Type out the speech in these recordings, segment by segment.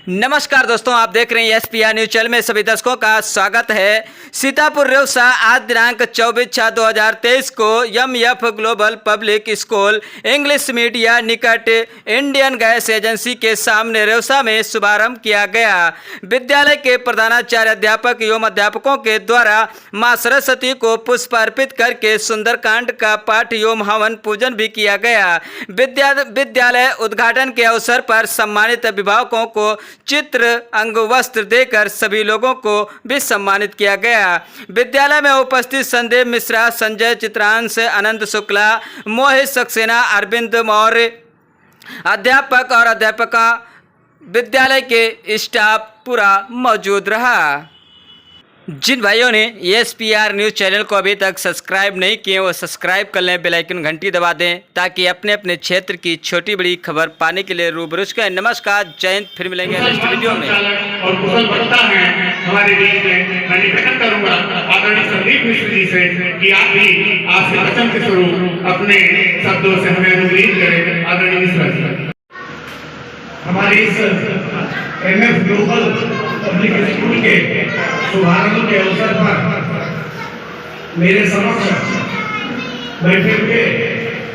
नमस्कार दोस्तों, आप देख रहे हैं एसपीआर न्यूज चैनल में सभी दर्शकों का स्वागत है। सीतापुर रेवसा आज दिनांक 24/6/2023 को MF global public school English media निकट इंडियन गैस एजेंसी के सामने रेवसा में शुभारंभ किया गया। विद्यालय के प्रधानाचार्य अध्यापक एवं अध्यापकों के द्वारा मां सरस्वती को पुष्प अर्पित करके सुंदरकांड का पाठ एवं हवन पूजन भी किया गया। विद्यालय उद्घाटन के अवसर पर सम्मानित अभिभावकों को चित्र अंग वस्त्र देकर सभी लोगों को भी सम्मानित किया गया। विद्यालय में उपस्थित संदेव मिश्रा, संजय चित्रांश, अनंत शुक्ला, मोहित सक्सेना, अरविंद मौर्य, अध्यापक और अध्यापिका, विद्यालय के स्टाफ पूरा मौजूद रहा। जिन भाइयों ने एसपीआर न्यूज़ चैनल को अभी तक सब्सक्राइब नहीं किए वो सब्सक्राइब कर लें, बेल आइकन घंटी दबा दें ताकि अपने अपने क्षेत्र की छोटी बड़ी खबर पाने के लिए रूबरू रहें। नमस्कार, जय हिंद। फिर मिलेंगे नेक्स्ट वीडियो में। और कुशल वक्ता हैं हमारे देश में। मैं निवेदन करूंगा आदरणीय संदीप मिश्र जी से कि आप भी आज से वचन के स्वरूप अपने शब्दों से हमें अनुग्रहित करें। आदरणीय मिश्र जी हमारे इस एमएफ ग्लोबल पब्लिक स्कूल के शुभारंभ के अवसर पर मेरे समक्ष बैठे हुए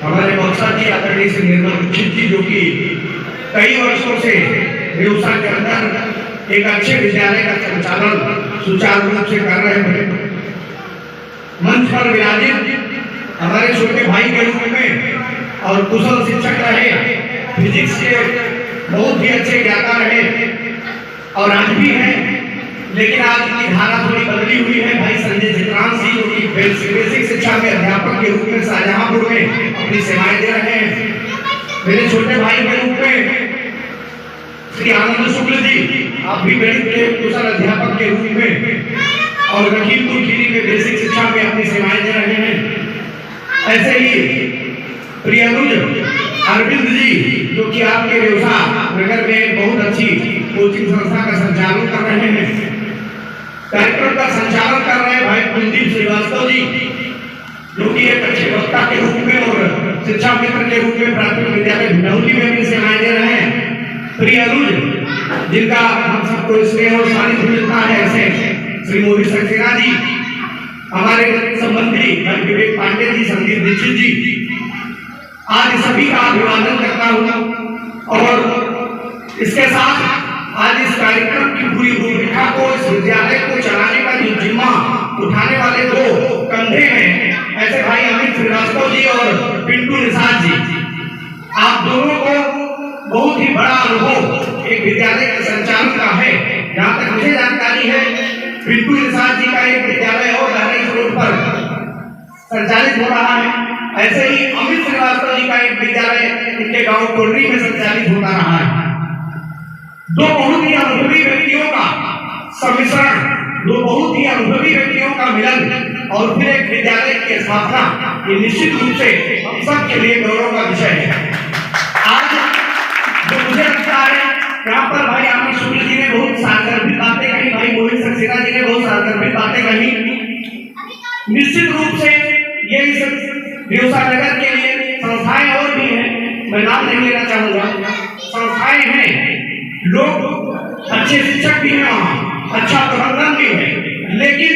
हमारे मौसा जी आदरणीय श्री निर्मल दीक्षित जी, जो कि कई वर्षों से रेवसा के अंदर एक अच्छे विद्यालय का संचालन सुचारू रूप से कर रहे हैं। मंच पर विराजित हमारे छोटे भाई के रूप में और कुशल शिक्षक रहे, फिजिक्स के बहुत ही अच्छे ज्ञाता रहे और आज भी हैं, लेकिन आज की धारा थोड़ी बदली हुई है। भाई संजय चित्रांश जी, जो कि बेसिक शिक्षा के अध्यापक के रूप में शाहजहांपुर में अपनी सेवाएं दे रहे हैं। मेरे छोटे भाई के रूप में श्री आनंद शुक्ल जी, आप भी गणित कुशल अध्यापक के रूप में और लखीमपुर खीरी में बेसिक शिक्षा में अपनी सेवाएं दे रहे हैं। ऐसे ही प्रिय अनुज अरविंद जी, जो कि आपके रेवसा नगर में बहुत अच्छी कोचिंग संस्था का संचालन कर रहे हैं, कार्यक्रम का संचालन कर रहे हैं। भाई कुलदीप श्रीवास्तव जी, जो कि एक अच्छे वक्ता के रूप में और शिक्षा मित्र के रूप में प्राथमिक विद्यालय भिनौली में भी सेवाएं दे रहे हैं। प्रिय अनुज, जिनका हम सबको स्नेह और सानिध्य मिलता है, ऐसे श्री मोहित सक्सेना जी, हमारे संबंधी विवेक पांडे जी, संदीप दीक्षित जी, आज सभी का अभिवादन करता हूँ। और इसके साथ आज इस कार्यक्रम की पूरी रूपरेखा को, इस विद्यालय को चलाने का जो जिम्मा उठाने वाले दो कंधे हैं, ऐसे भाई अमित श्रीवास्तव जी और पिंटू निषाद जी, आप दोनों को बहुत ही बड़ा अनुभव एक विद्यालय के संचालन का है। जहाँ तक मुझे जानकारी है, पिंटू निषाद जी का एक विद्यालय और लहराई रोड पर संचालित हो रहा है। ऐसे ही अमित श्रीवास्तव जी का एक विद्यालय इनके गांव कोडरी में संचालित होता रहा है। दो बहुत ही अनुभवी व्यक्तियों का सम्मिश्रण, दो बहुत ही अनुभवी व्यक्तियों का मिलन और फिर एक विद्यालय की स्थापना, ये निश्चित रूप से हम सब के लिए गौरव का विषय है। आज जो मुझे लगता है, यहाँ पर भाई आनंद शुक्ल जी ने बहुत सार्थक बातें कही, भाई मोहित सक्सेना जी ने बहुत सार्थक बातें कही। निश्चित रूप से ये रेवसा नगर के लिए संस्थाएं और भी हैं, मैं नाम नहीं लेना चाहूंगा, संस्थाएं हैं, लोग अच्छे शिक्षक भी हैं, वहाँ अच्छा प्रबंधन भी है, लेकिन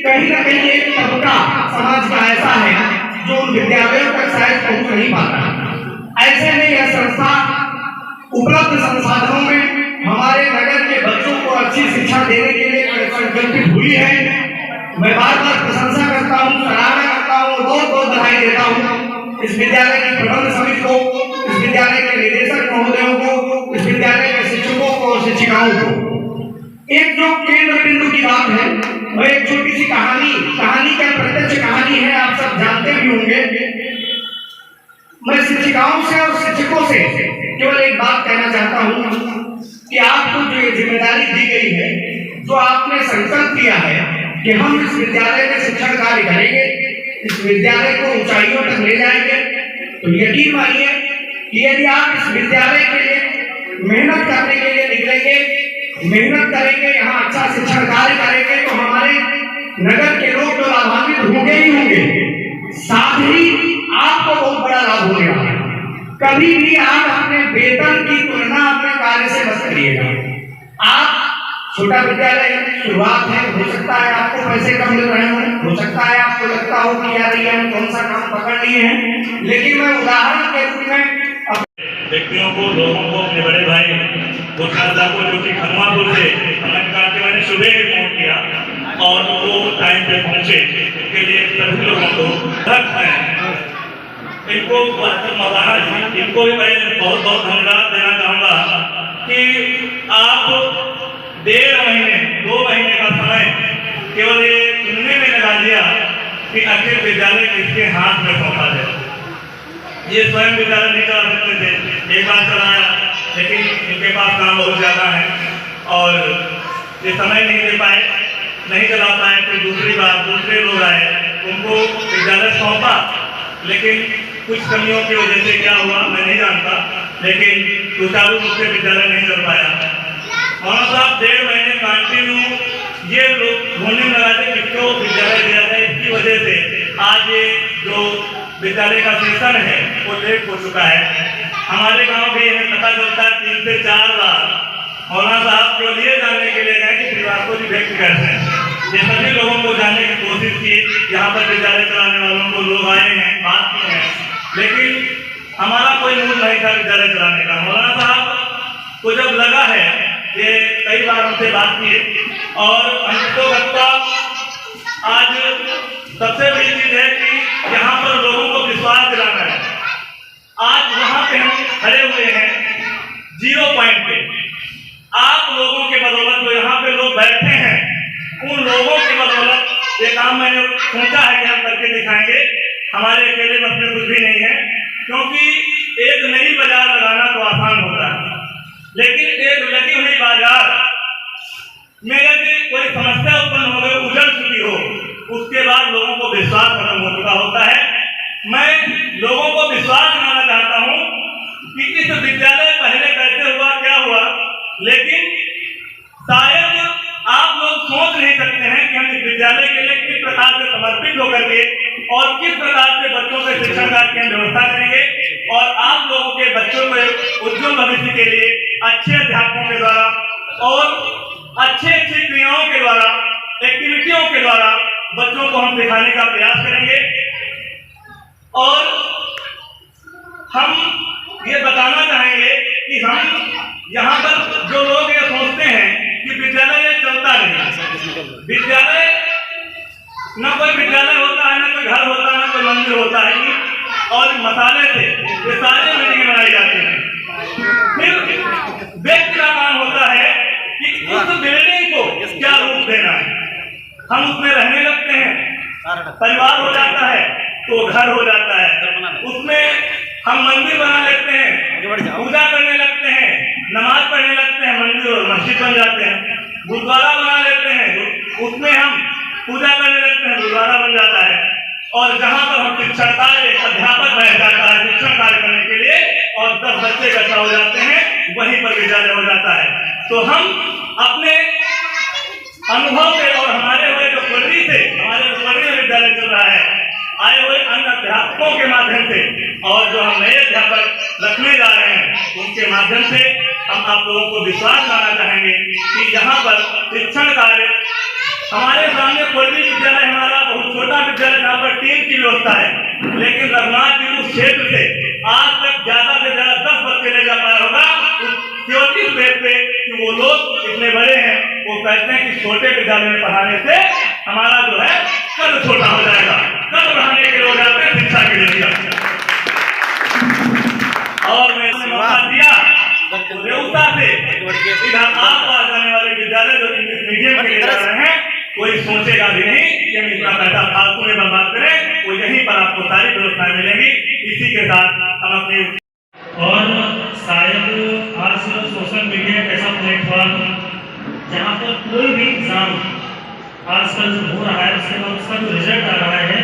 कहीं ना कहीं एक तबका समाज का ऐसा है जो उन विद्यालयों तक शायद पहुंच नहीं पाता। ऐसे में यह संस्था उपलब्ध संसाधनों में हमारे नगर के बच्चों को अच्छी शिक्षा देने के लिए संकल्पित हुई है। मैं बार बार प्रशंसा करता हूँ, सराहना करता हूँ, बहुत बहुत बधाई देता हूँ इस विद्यालय की प्रबंध समिति को, इस विद्यालय के निदेशक महोदयों को, इस विद्यालय के शिक्षकों को और शिक्षिकाओं को। एक जो केंद्र बिंदु की बात है, वह एक छोटी सी कहानी का प्रत्यक्ष कहानी है, आप सब जानते भी होंगे। मैं शिक्षिकाओं से और शिक्षकों से केवल एक बात कहना चाहता हूँ कि आपको जो ये जिम्मेदारी दी गई है, जो आपने संकल्प किया है कि हम इस विद्यालय में शिक्षण कार्य करेंगे, इस विद्यालय को ऊंचाइयों तक ले जाएंगे, तो यकीन मानिए कि यदि आप इस विद्यालय के लिए मेहनत करने के लिए निकलेंगे, मेहनत करेंगे, यहाँ अच्छा शिक्षण कार्य करेंगे, तो हमारे नगर के लोग तो लाभान्वित होंगे ही होंगे, साथ ही आपको बहुत बड़ा लाभ होने वाला है। कभी भी आप अपने वेतन की तुलना अपने कार्य से मत करिएगा। आप छोटा विद्यालय शुरुआत है, हो सकता है आपको पैसे कम मिल रहे हो सकता है आपको लगता हो कि यार ये हम कौन सा काम पकड़ लिए हैं, लेकिन मैं उदाहरण के रूप में व्यक्तियों को, लोगों को, अपने बड़े भाई मुख्तार को जो कि खनवापुर से कहा कि मैंने सुबह ही फोन किया और वो टाइम पे पहुंचे, इसके लिए सभी लोगों को इनको इनको भी मैं बहुत बहुत धन्यवाद देना चाहूँगा कि आप 1.5 महीने 2 महीने का समय केवल ये सुनने में लगा दिया कि अखिल विद्यालय किसके हाथ में सौंपा जाए। ये स्वयं विद्यालय नहीं चला सकते थे, एक बार चलाया, लेकिन इनके पास काम बहुत ज़्यादा है और ये समय नहीं दे पाए, नहीं चला पाए। फिर दूसरी बार दूसरे लोग आए, उनको विद्यालय सौंपा, लेकिन कुछ कमियों की वजह से क्या हुआ मैं नहीं जानता, लेकिन सुचारू रूप से विद्यालय नहीं चल पाया। मौलाना साहब 1.5 महीने कंटिन्यू ये लोग ढूंढने में लगा थे किसको विद्यालय दिया जाए। इसकी वजह से आज ये जो विद्यालय का सेशन है वो लेट हो चुका है। हमारे गांव भी हमें पता चलता है 3 से 4 बार मौलाना साहब केवल ये जानने के लिए गए कि श्रीवास्तव जी व्यक्त करते हैं। ये सभी लोगों को जानने की कोशिश की, यहाँ पर विद्यालय चलाने वालों को लोग आए हैं, बात की है, लेकिन हमारा कोई मूड नहीं था विद्यालय चलाने का। मौलाना साहब को जब लगा है, ये कई बार हमसे बात की और हमको लगता आज सबसे बड़ी चीज है कि यहाँ पर लोगों को विश्वास दिलाना है। आज वहां पे हम खड़े हुए हैं 0 पॉइंट पे, आप लोगों के बदौलत जो यहाँ पे लोग बैठे हैं, उन लोगों की बदौलत ये काम मैंने सोचा है कि हम करके दिखाएंगे। हमारे अकेले बस में कुछ भी नहीं है, क्योंकि एक नई बाजार लगाना तो आसान होता है, लेकिन एक लगी हुई बाजार में यदि कोई समस्या उत्पन्न हो गई, उजड़ चुकी हो, उसके बाद लोगों को विश्वास खत्म हो चुका होता है। मैं लोगों को विश्वास दिलाना चाहता हूं कि इस विद्यालय पहले कैसे हुआ, क्या हुआ, लेकिन शायद आप लोग सोच नहीं सकते हैं कि हम इस विद्यालय के लिए किस प्रकार से समर्पित होकर के और किस प्रकार से बच्चों के शिक्षण कार्य की व्यवस्था करेंगे और आप लोगों के बच्चों के उज्जवल भविष्य के लिए अच्छे अध्यापकों के द्वारा और अच्छी क्रियाओं के द्वारा, एक्टिविटियों के द्वारा बच्चों को हम सिखाने का प्रयास करेंगे। और हम ये बताना चाहेंगे कि हम यहाँ पर जो लोग ये सोचते हैं कि विद्यालय ये चलता नहीं, विद्यालय न कोई विद्यालय होता है, न कोई घर होता है, न कोई मंदिर होता है, और मसाले से ये सारे बिल्डिंग बनाई जाती हैं। फिर व्यक्ति का काम होता है कि उस बिल्डिंग को क्या रूप देना है। हम उसमें रहने लगते हैं, परिवार हो जाता है तो घर हो जाता है, उसमें हम मंदिर बना लेते हैं, पूजा करने लगते हैं, नमाज पढ़ने लगते हैं, मंदिर और मस्जिद बन जाते हैं, गुरुद्वारा बना लेते हैं, उसमें हम पूजा करने लगते हैं, गुरुद्वारा बन जाता है। और जहाँ पर हम शिक्षण कार्य, अध्यापक बैठ जाता है शिक्षण कार्य करने के लिए और 10 बच्चे इकट्ठा हो जाते हैं, वहीं पर विद्यालय हो जाता है। तो हम अपने अनुभव से और हमारे हुए जो पढ़ी से, हमारे पढ़ी में विद्यालय चल रहा है, आए हुए अन्य अध्यापकों के माध्यम से और जो हम नए अध्यापक रखने जा रहे हैं, उनके माध्यम से हम आप लोगों को विश्वास लाना चाहेंगे कि यहाँ पर शिक्षण कार्य हमारे सामने पढ़ी विद्यालय हमारा बहुत छोटा विद्यालय, जहाँ पर 3 की व्यवस्था है, लेकिन रघुनाथ जी उस क्षेत्र से आज तक ज्यादा से ज्यादा 10 बच्चे ले जा पाया होगा, केवल इस बेस पे कि वो लोग इतने बड़े हैं। वो कहते हैं कि छोटे विद्यालय में पढ़ाने से हमारा जो है कद छोटा हो जाएगा, कद बढ़ाने के लिए हो जाते हैं, शिक्षा के लिए। और मैंने मौका दिया रेउसा से इधर आप पास जाने वाले विद्यालय जो इंग्लिश मीडियम के लिए जा रहे हैं, कोई सोचेगा भी नहीं कि हम इतना पैसा फालतू में बर्बाद करें, वो यहीं पर आपको सारी व्यवस्थाएं मिलेंगी। इसी के साथ हम अपनी और शायद आज सोशल मीडिया एक ऐसा प्लेटफॉर्म जहाँ पर कोई भी एग्जाम आजकल जो हो रहा है, उसके बाद उसका जो रिजल्ट आ रहा है,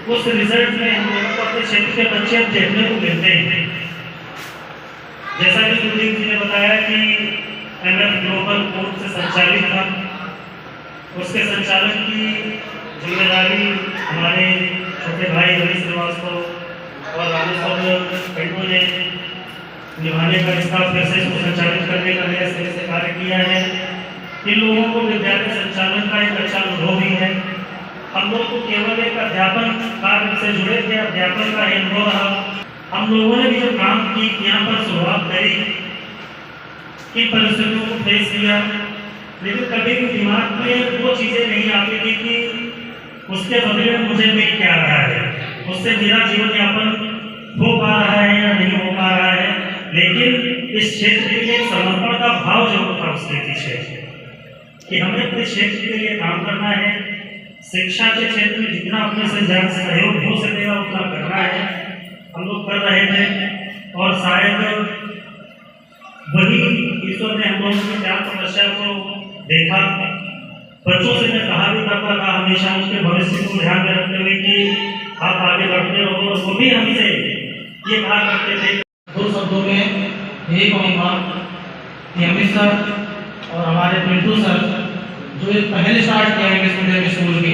उस रिजल्ट में हम लोगों को अपने क्षेत्र के बच्चे देखने को मिलते हैं। जैसा कि कुलदीप जी ने बताया कि MF ग्लोबल कोर्ट से संचालित था, उसके संचालन की जिम्मेदारी हमारे छोटे भाई रवि श्रीवास्तव और रामेश्वर पेंटू ने निभाने लेकर स्टाफ फिर से इसको संचालित करने का नया सिरे से कार्य किया है। इन लोगों को विद्यालय संचालन का एक अच्छा अनुभव भी है। हम लोग को केवल एक अध्यापन कार्य से जुड़े थे, अध्यापन का अनुभव रहा। हम लोगों ने भी जो काम की यहाँ पर शुरुआत करी, किन परिस्थितियों को फेस किया, लेकिन कभी भी दिमाग में वो चीज़ें नहीं आती थी कि उसके बदले में मुझे मिल क्या रहा है, उससे मेरा जीवन यापन हो पा रहा है या नहीं हो पा रहा है। लेकिन इस क्षेत्र के लिए समर्पण का भाव जरूर था उसके पीछे कि हमें अपने क्षेत्र के लिए काम करना है। शिक्षा के क्षेत्र में जितना अपने से ज्यादा सहयोग हो सकेगा उतना करना है। हम लोग कर रहे थे और शायद वही ईश्वर ने हम लोगों की ज्ञान समस्या को देखा। बच्चों से मैं कहा भी करता था हमेशा उसके भविष्य को ध्यान में रखते हुए कि आप आगे बढ़ते रहो, और वो भी हमसे ये कहा करते थे। दो शब्दों में यही कहूँगा कि अमित सर और हमारे पिंटू सर जो एक पहले स्टार्ट किया इंग्लिश मीडियम स्कूल की,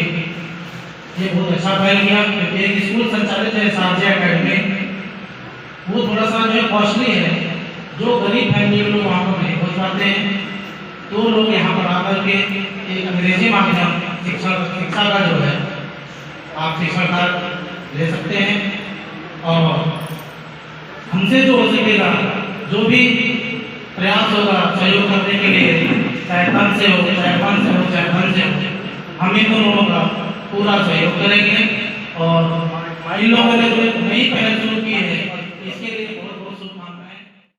ये बहुत अच्छा पहल किया। क्योंकि एक स्कूल संचालित है साजिया अकेडमी, वो थोड़ा सा जो है कॉस्टली है। जो गरीब फैमिली के लोग वहाँ पर नहीं पहुँच पाते हैं, तो लोग यहाँ पर आकर के एक अंग्रेजी माध्यम शिक्षा का जो है आप शिक्षा का ले सकते हैं। और हमसे जो हो सकेगा, जो भी प्रयास होगा सहयोग करने के लिए, चाहे तन से हो, चाहे मन से हो, चाहे धन से हो, हम इन दोनों का पूरा सहयोग करेंगे। और इन लोगों ने जो एक नई पहल शुरू की है, इसके लिए